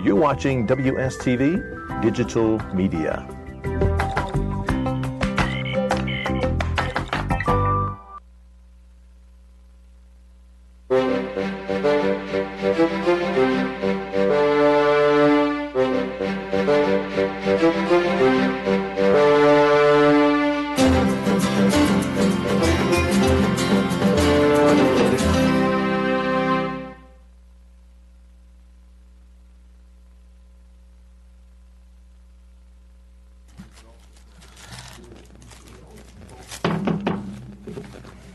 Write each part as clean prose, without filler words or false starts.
You're watching WSTV Digital Media.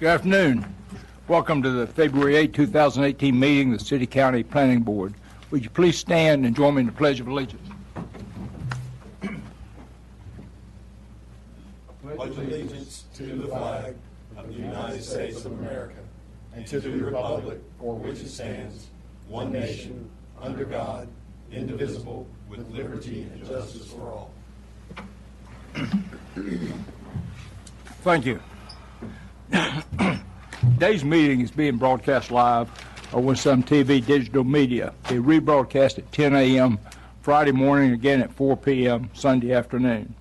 Good afternoon. Welcome to the February 8, 2018 meeting of the City County Planning Board. Would you please stand and join me in the Pledge of Allegiance? Pledge allegiance to the flag of the United States of America and to the republic for which it stands, one nation, under God, indivisible, with liberty and justice for all. Thank you. Today's meeting is being broadcast live on some TV digital media. They rebroadcast at 10 a.m. Friday morning, again at 4 p.m. Sunday afternoon.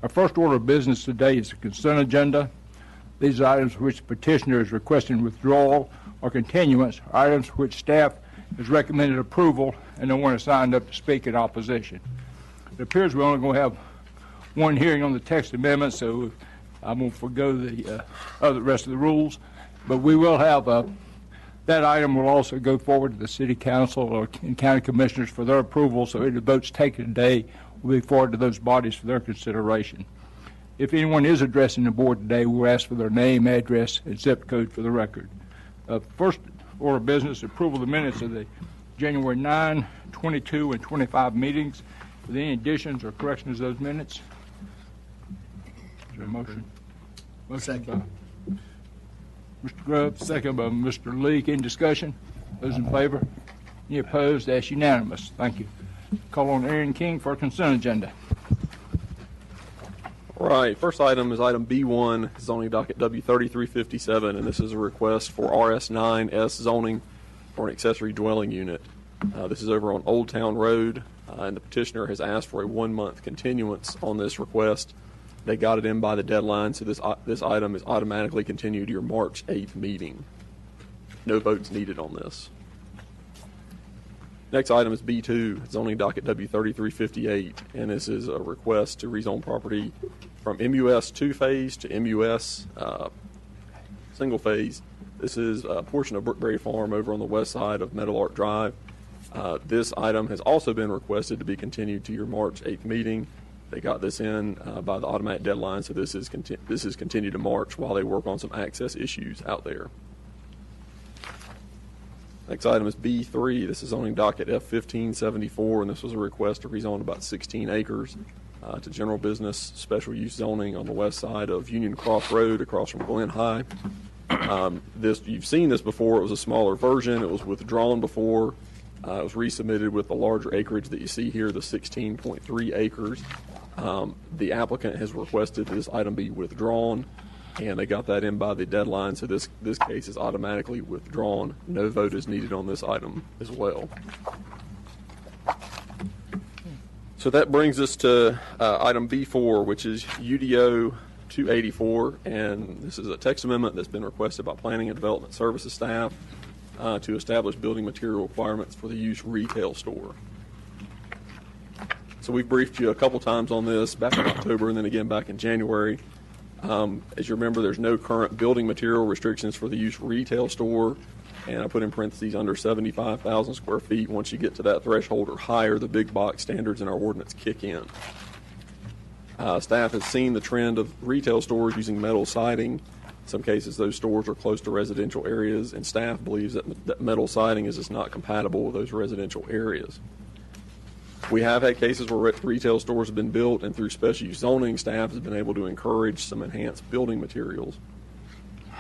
Our first order of business today is the consent agenda. These items for which the petitioner is requesting withdrawal or continuance are items for which staff has recommended approval and no one has signed up to speak in opposition. It appears we're only going to have one hearing on the text amendment, so I'm going to forgo the rest of the rules. But we will have that item will also go forward to the City Council and County Commissioners for their approval, so any votes taken today will be forwarded to those bodies for their consideration. If anyone is addressing the board today, we'll ask for their name, address, and zip code for the record. First order of business, approval of the minutes of the January 9, 22, and 25 meetings. With any additions or corrections to those minutes? Is there a motion? Second. Mr. Grubb, second by Mr. Leake. Any discussion? Those in favor? Any opposed? That's unanimous. Thank you. Call on Aaron King for a consent agenda. All right. First item is item B1, zoning docket W3357, and this is a request for RS9S zoning for an accessory dwelling unit. This is over on Old Town Road, and the petitioner has asked for a 1-month continuance on this request. They got it in by the deadline, so this item is automatically continued to your March 8th meeting. No votes needed on this. Next item is B2, zoning docket W3358, and this is a request to rezone property from MUS 2-phase to MUS single-phase. This is a portion of Brookberry Farm over on the west side of Meadowlark Drive. This item has also been requested to be continued to your March 8th meeting. They got this in by the automatic deadline, so this is continued to March while they work on some access issues out there. Next item is B3. This is zoning docket F1574, and this was a request to rezone about 16 acres to general business special use zoning on the west side of Union Cross Road across from Glen High. You've seen this before. It was a smaller version. It was withdrawn before. It was resubmitted with the larger acreage that you see here, the 16.3 acres. The applicant has requested this item be withdrawn, and they got that in by the deadline, so this case is automatically withdrawn. No vote is needed on this item as well. So that brings us to item B4, which is UDO 284, and this is a text amendment that's been requested by Planning and Development Services staff to establish building material requirements for the use retail store. So we've briefed you a couple times on this back in October and then again back in January. As you remember, there's no current building material restrictions for the use retail store, and I put in parentheses under 75,000 square feet. Once you get to that threshold or higher, the big box standards in our ordinance kick in. Staff has seen the trend of retail stores using metal siding. In some cases, those stores are close to residential areas, and staff believes that metal siding is just not compatible with those residential areas. We have had cases where retail stores have been built, and through special use zoning, staff has been able to encourage some enhanced building materials.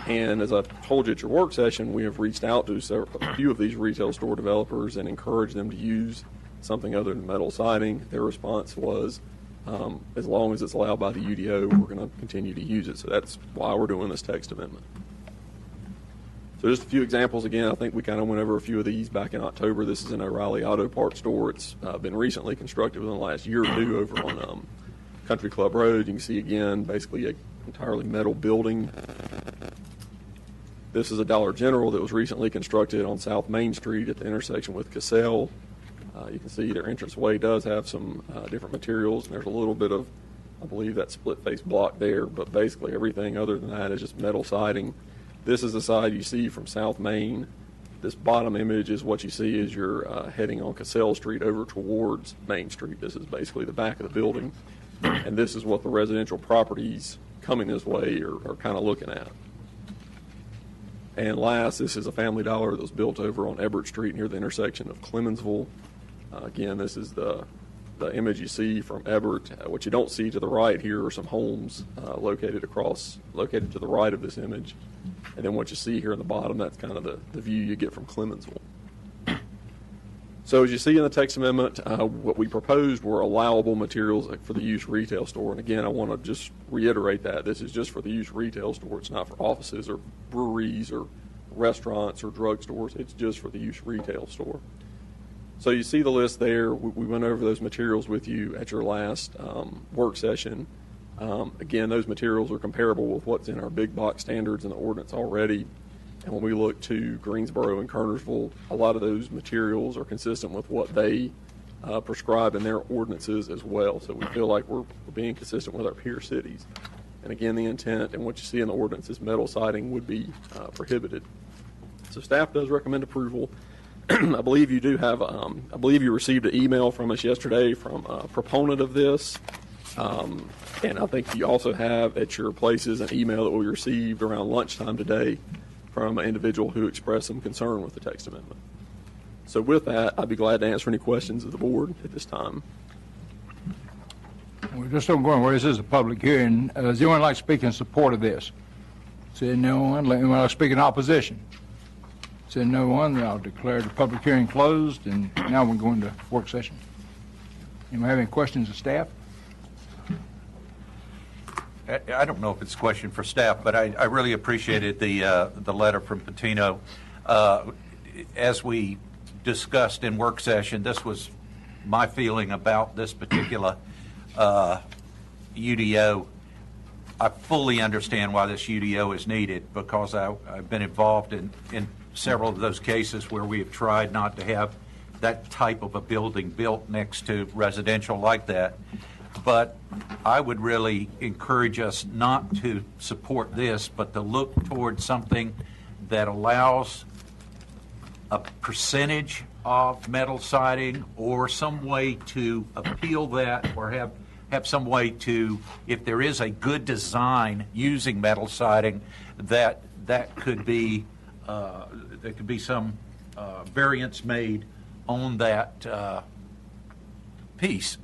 And as I told you at your work session, we have reached out to a few of these retail store developers and encouraged them to use something other than metal siding. Their response was, as long as it's allowed by the UDO, we're going to continue to use it. So that's why we're doing this text amendment. So So just a few examples again. I think we kind of went over a few of these back in October. This is an O'Reilly Auto Parts store. It's been recently constructed within the last year or two over on Country Club Road. You can see again basically an entirely metal building. This is a Dollar General that was recently constructed on South Main Street at the intersection with Cassell. You can see their entranceway does have some different materials, and there's a little bit of, I believe, that split face block there, but basically everything other than that is just metal siding. This is the side you see from South Main. This bottom image is what you see as you're heading on Cassell Street over towards Main Street. This is basically the back of the building, and this is what the residential properties coming this way are kind of looking at. And last, this is a Family Dollar that was built over on Everett Street near the intersection of Clemensville. Again, this is the image you see from Everett. What you don't see to the right here are some homes located to the right of this image. And then what you see here in the bottom, that's kind of the view you get from Clemensville. So as you see in the text amendment, what we proposed were allowable materials for the use retail store. And again, I want to just reiterate that. This is just for the use retail store. It's not for offices or breweries or restaurants or drugstores. It's just for the use retail store. So you see the list there. We went over those materials with you at your last work session. Again, those materials are comparable with what's in our big box standards in the ordinance already. And when we look to Greensboro and Kernersville, a lot of those materials are consistent with what they prescribe in their ordinances as well. So we feel like we're being consistent with our peer cities. And again, the intent and what you see in the ordinance is metal siding would be prohibited. So staff does recommend approval. I believe you do have, I believe you received an email from us yesterday from a proponent of this. And I think you also have at your places an email that we received around lunchtime today from an individual who expressed some concern with the text amendment. So with that, I'd be glad to answer any questions of the board at this time. We're just going where this is a public hearing. Does anyone like to speak in support of this? Seeing no one, anyone like to speak in opposition? Seeing no one, then I'll declare the public hearing closed, and now we're going to work session. Anyone have any questions of staff? I don't know if it's a question for staff, but I really appreciated the letter from Patino. As we discussed in work session, this was my feeling about this particular UDO. I fully understand why this UDO is needed because I've been involved in several of those cases where we have tried not to have that type of a building built next to residential like that. But I would really encourage us not to support this, but to look towards something that allows a percentage of metal siding or some way to appeal that or have some way to, if there is a good design using metal siding, that could be there could be some variance made on that piece.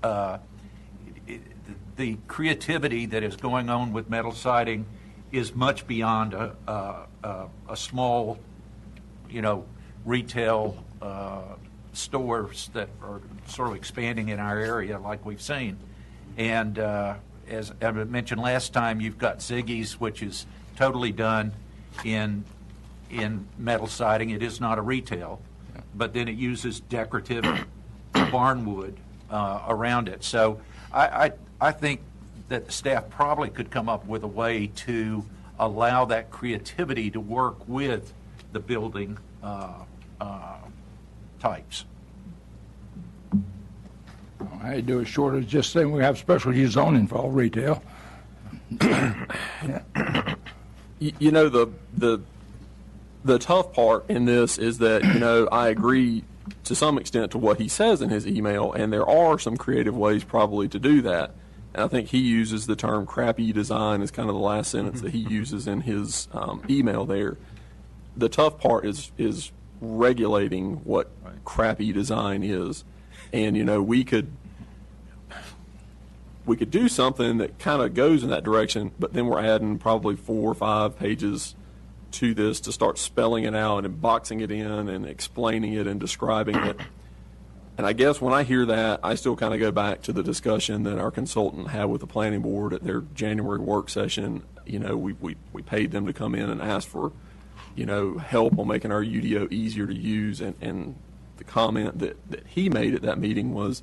The creativity that is going on with metal siding is much beyond a small, retail stores that are sort of expanding in our area like we've seen. And as I mentioned last time, you've got Ziggy's, which is totally done in metal siding. It is not a retail, but then it uses decorative barnwood around it. So I think that the staff probably could come up with a way to allow that creativity to work with the building types. I do it short of just saying we have special use zoning for all retail. The tough part in this is that, I agree to some extent to what he says in his email, and there are some creative ways probably to do that. And I think he uses the term crappy design as kind of the last sentence that he uses in his email there. The tough part is regulating what crappy design is. And, we could do something that kind of goes in that direction, but then we're adding probably 4 or 5 pages to this to start spelling it out and boxing it in and explaining it and describing it. And I guess when I hear that, I still kind of go back to the discussion that our consultant had with the planning board at their January work session. We paid them to come in and ask for help on making our UDO easier to use. And the comment that he made at that meeting was,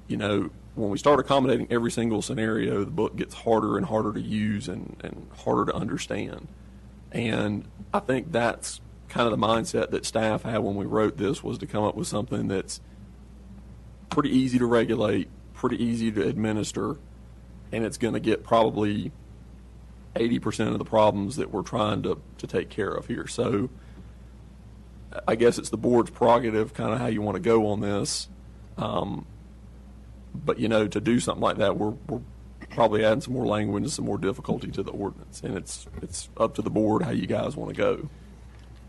when we start accommodating every single scenario, the book gets harder and harder to use and harder to understand. And I think that's kind of the mindset that staff had when we wrote this, was to come up with something that's pretty easy to regulate, pretty easy to administer, and it's going to get probably 80% of the problems that we're trying to take care of here. So I guess it's the board's prerogative kind of how you want to go on this. But, to do something like that, we're probably adding some more language and some more difficulty to the ordinance. And it's up to the board how you guys want to go.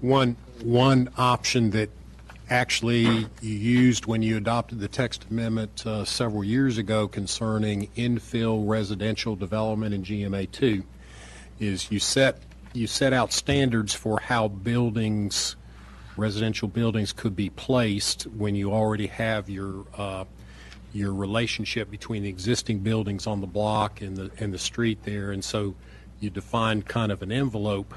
One option that actually you used when you adopted the text amendment several years ago concerning infill residential development in GMA2 is you set out standards for how residential buildings could be placed when you already have your relationship between the existing buildings on the block and the street there, and so you defined kind of an envelope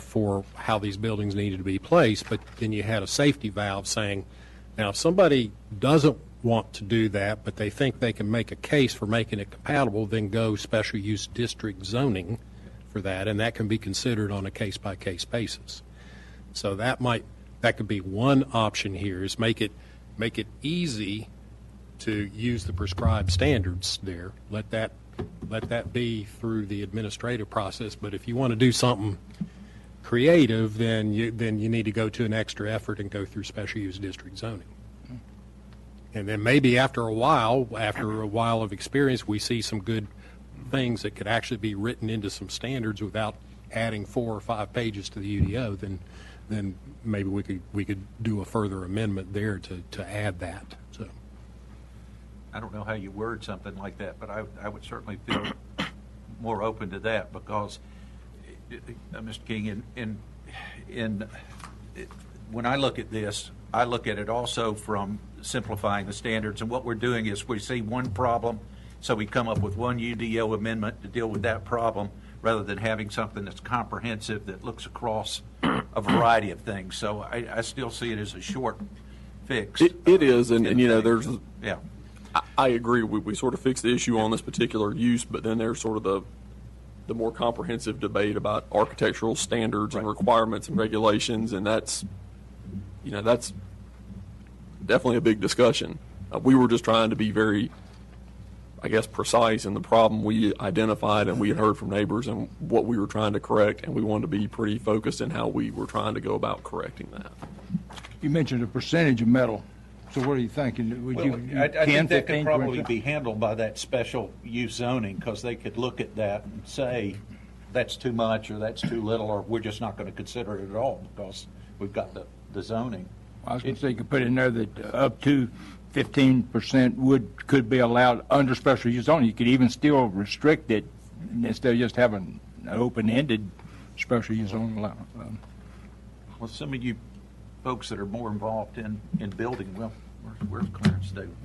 for how these buildings needed to be placed, but then you had a safety valve saying, now if somebody doesn't want to do that, but they think they can make a case for making it compatible, then go special use district zoning for that, and that can be considered on a case-by-case basis. So that could be one option here, is make it easy to use the prescribed standards there. Let that be through the administrative process. But if you want to do something creative, then you need to go to an extra effort and go through special use district zoning. And then maybe after a while of experience, we see some good things that could actually be written into some standards without adding 4 or 5 pages to the UDO. Then maybe we could do a further amendment there to add that. So I don't know how you word something like that, but I would certainly feel more open to that because, Mr. King, when I look at this, I look at it also from simplifying the standards. And what we're doing is we see one problem, so we come up with one UDO amendment to deal with that problem rather than having something that's comprehensive that looks across a variety of things. So I still see it as a short fix. It is, and there's... Yeah. I agree. We sort of fixed the issue on this particular use, but then there's sort of the more comprehensive debate about architectural standards and requirements and regulations, and that's definitely a big discussion. We were just trying to be very, I guess, precise in the problem we identified and we had heard from neighbors and what we were trying to correct, and we wanted to be pretty focused in how we were trying to go about correcting that. You mentioned a percentage of metal. So what are you thinking? I think that could probably be handled by that special use zoning, because they could look at that and say that's too much or that's too little, or we're just not going to consider it at all because we've got the zoning. I was going to say you could put in there that up to 15% could be allowed under special use zoning. You could even still restrict it instead of just having an open-ended special use zoning. Well, some of you folks that are more involved in building, well, where's Clarence David?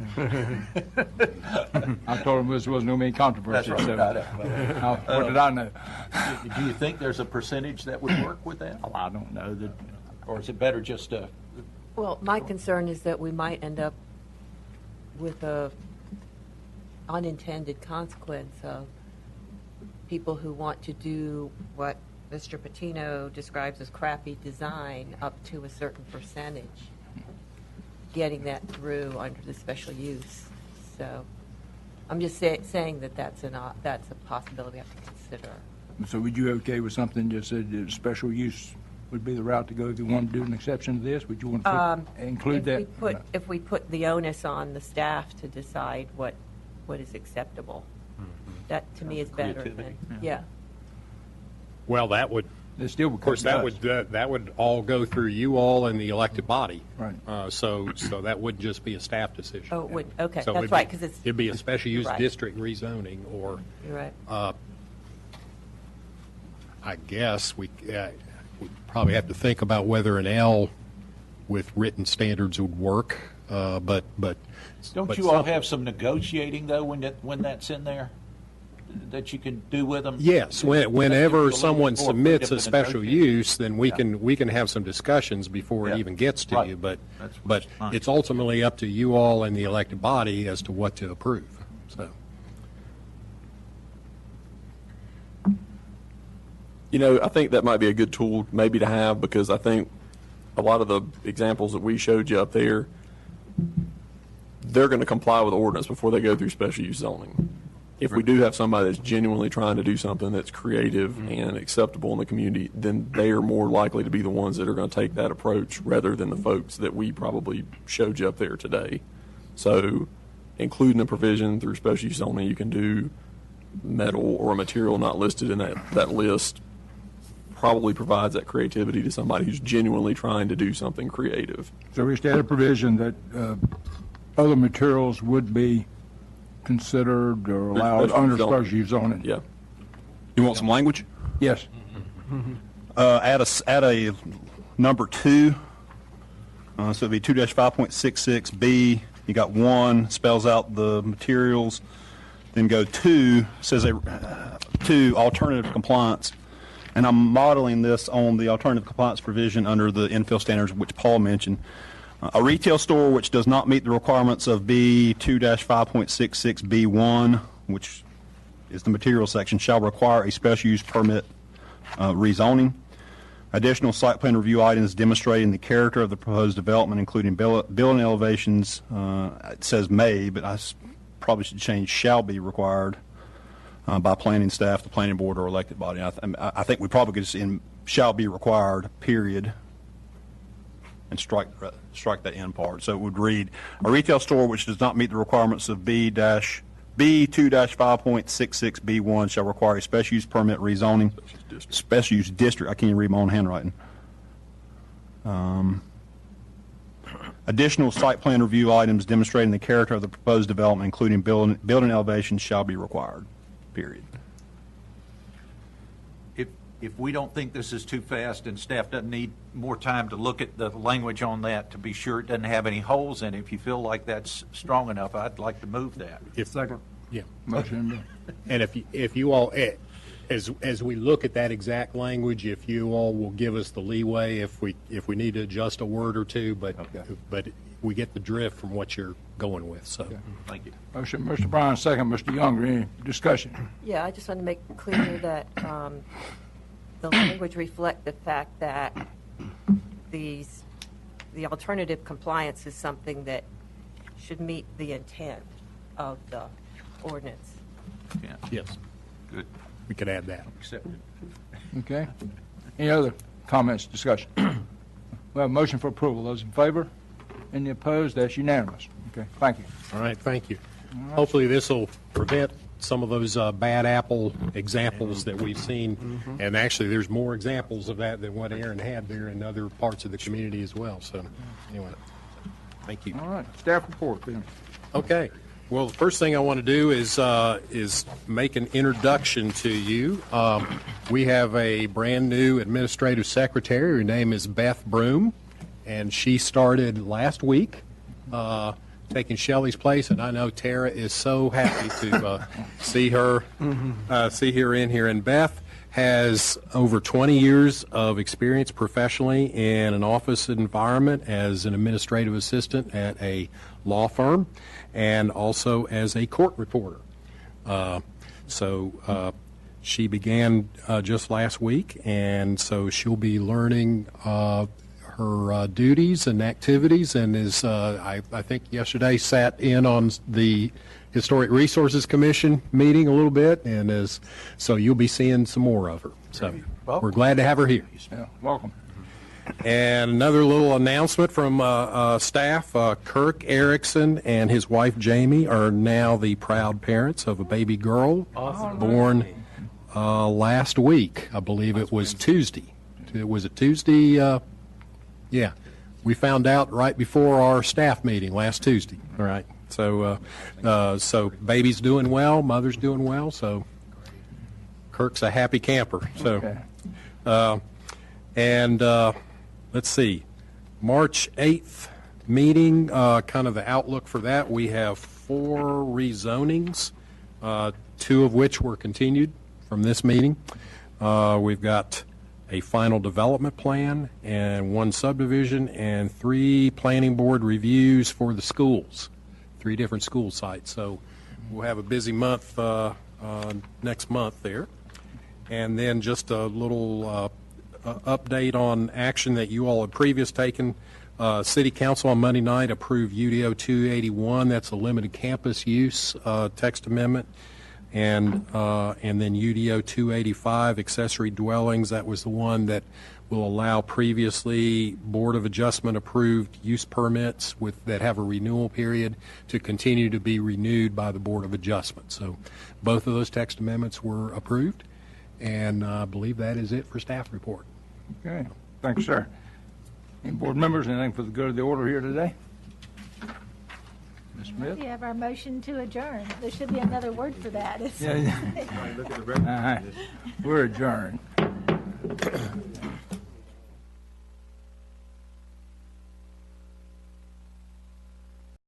I told him this was no mean controversy. That's right. What did I know? Do you think there's a percentage that would work with that? Oh, I don't know. Or is it better just to... Well, my concern is that we might end up with a unintended consequence of people who want to do what Mr. Patino describes as crappy design up to a certain percentage, getting that through under the special use. So I'm just saying that that's a possibility we have to consider. So would you okay with something just said special use would be the route to go if you want to do an exception to this? Would you want to include that? If we put the onus on the staff to decide what is acceptable, that to me is better than, yeah. Well, that would, of course, that would all go through you all and the elected body. Right. So that wouldn't just be a staff decision. Oh, it would. Okay, so that's right, because it'd be a special use district rezoning, or you're right. I guess we probably have to think about whether an L with written standards would work. But don't you all have some negotiating though when that's in there? that you can do with them? Yes, That whenever gives you a someone little more submits freedom a to special negotiate. use, then we can have some discussions before Yeah. it even gets to Right. you. But That's fine. it's ultimately up to you all and the elected body as to what to approve. So. You know, I think that might be a good tool maybe to have, because I think a lot of the examples that we showed you up there, they're going to comply with the ordinance before they go through special use zoning. If we do have somebody that's genuinely trying to do something that's creative and acceptable in the community, then they are more likely to be the ones that are going to take that approach rather than the folks that we probably showed you up there today. So including a provision through special use zoning, you can do metal or a material not listed in that list, probably provides that creativity to somebody who's genuinely trying to do something creative. So we should add a provision that other materials would be considered or allowed Special under use zoning. special use zoning. Yeah. You want some language? Yes. Add a number 2. So it'd be 2-5.66B. You got 1, spells out the materials. Then go 2, says 2, alternative compliance. And I'm modeling this on the alternative compliance provision under the infill standards, which Paul mentioned. A retail store which does not meet the requirements of B 2-5.66B1, which is the material section, shall require a special use permit rezoning. Additional site plan review items demonstrating the character of the proposed development, including building elevations. It says may, but I probably should change shall be required by planning staff, the planning board, or elected body. I think we probably could just in shall be required, period, and strike that end part. So it would read, a retail store which does not meet the requirements of B 2-5.66B1 shall require a special use permit rezoning. Special use district. I can't even read my own handwriting. Additional site plan review items demonstrating the character of the proposed development, including building elevations, shall be required. Period. If we don't think this is too fast and staff doesn't need more time to look at the language on that to be sure it doesn't have any holes in it, if you feel like that's strong enough, I'd like to move that. Second. Yeah. Motion. And if you all, as we look at that exact language, if you all will give us the leeway, if we need to adjust a word or two, but we get the drift from what you're going with. So, Thank you. Motion, Mr. Brown, second, Mr. Younger. Any discussion? Yeah, I just want to make clear that the language reflect the fact that the alternative compliance is something that should meet the intent of the ordinance. Yeah, yes, good. we could add that. Accepted. Okay. Any other comments, discussion? We have a motion for approval. Those in favor? Any opposed? That's unanimous. Okay, thank you. All right, thank you. Hopefully this will prevent some of those bad apple examples that we've seen. And actually, there's more examples of that than what Aaron had there in other parts of the community as well. So anyway, thank you. All right, staff report, then. Okay. Well, the first thing I want to do is make an introduction to you. We have a brand new administrative secretary. Her name is Beth Broom, and she started last week, taking Shelley's place. And I know Tara is so happy to see her in here. And Beth has over 20 years of experience professionally in an office environment as an administrative assistant at a law firm and also as a court reporter. So she began just last week, and so she'll be learning her duties and activities, and is I think yesterday sat in on the Historic Resources Commission meeting a little bit, and so you'll be seeing some more of her. So we're glad to have her here. Yeah, welcome. And another little announcement from staff, Kirk Erickson and his wife Jamie are now the proud parents of a baby girl born last week. I believe it was Tuesday. Was it Tuesday? Yeah. We found out right before our staff meeting last Tuesday. All right. So, so baby's doing well, mother's doing well, so Kirk's a happy camper. So, Okay. Let's see, March 8th meeting, kind of the outlook for that. We have 4 rezonings two of which were continued from this meeting. We've got a final development plan and one subdivision and 3 planning board reviews for the schools, 3 different school sites. So we'll have a busy month next month there. And then just a little update on action that you all had previously taken. City Council on Monday night approved UDO 281. That's a limited campus use text amendment. And then UDO 285, accessory dwellings. That was the one that will allow previously Board of Adjustment approved use permits that have a renewal period to continue to be renewed by the Board of Adjustment. So both of those text amendments were approved, and I believe that is it for staff report. Okay, thanks, sir. Any board members, anything for the good of the order here today? Ms. Smith? We have our motion to adjourn. There should be another word for that. Yeah. All right. We're adjourned.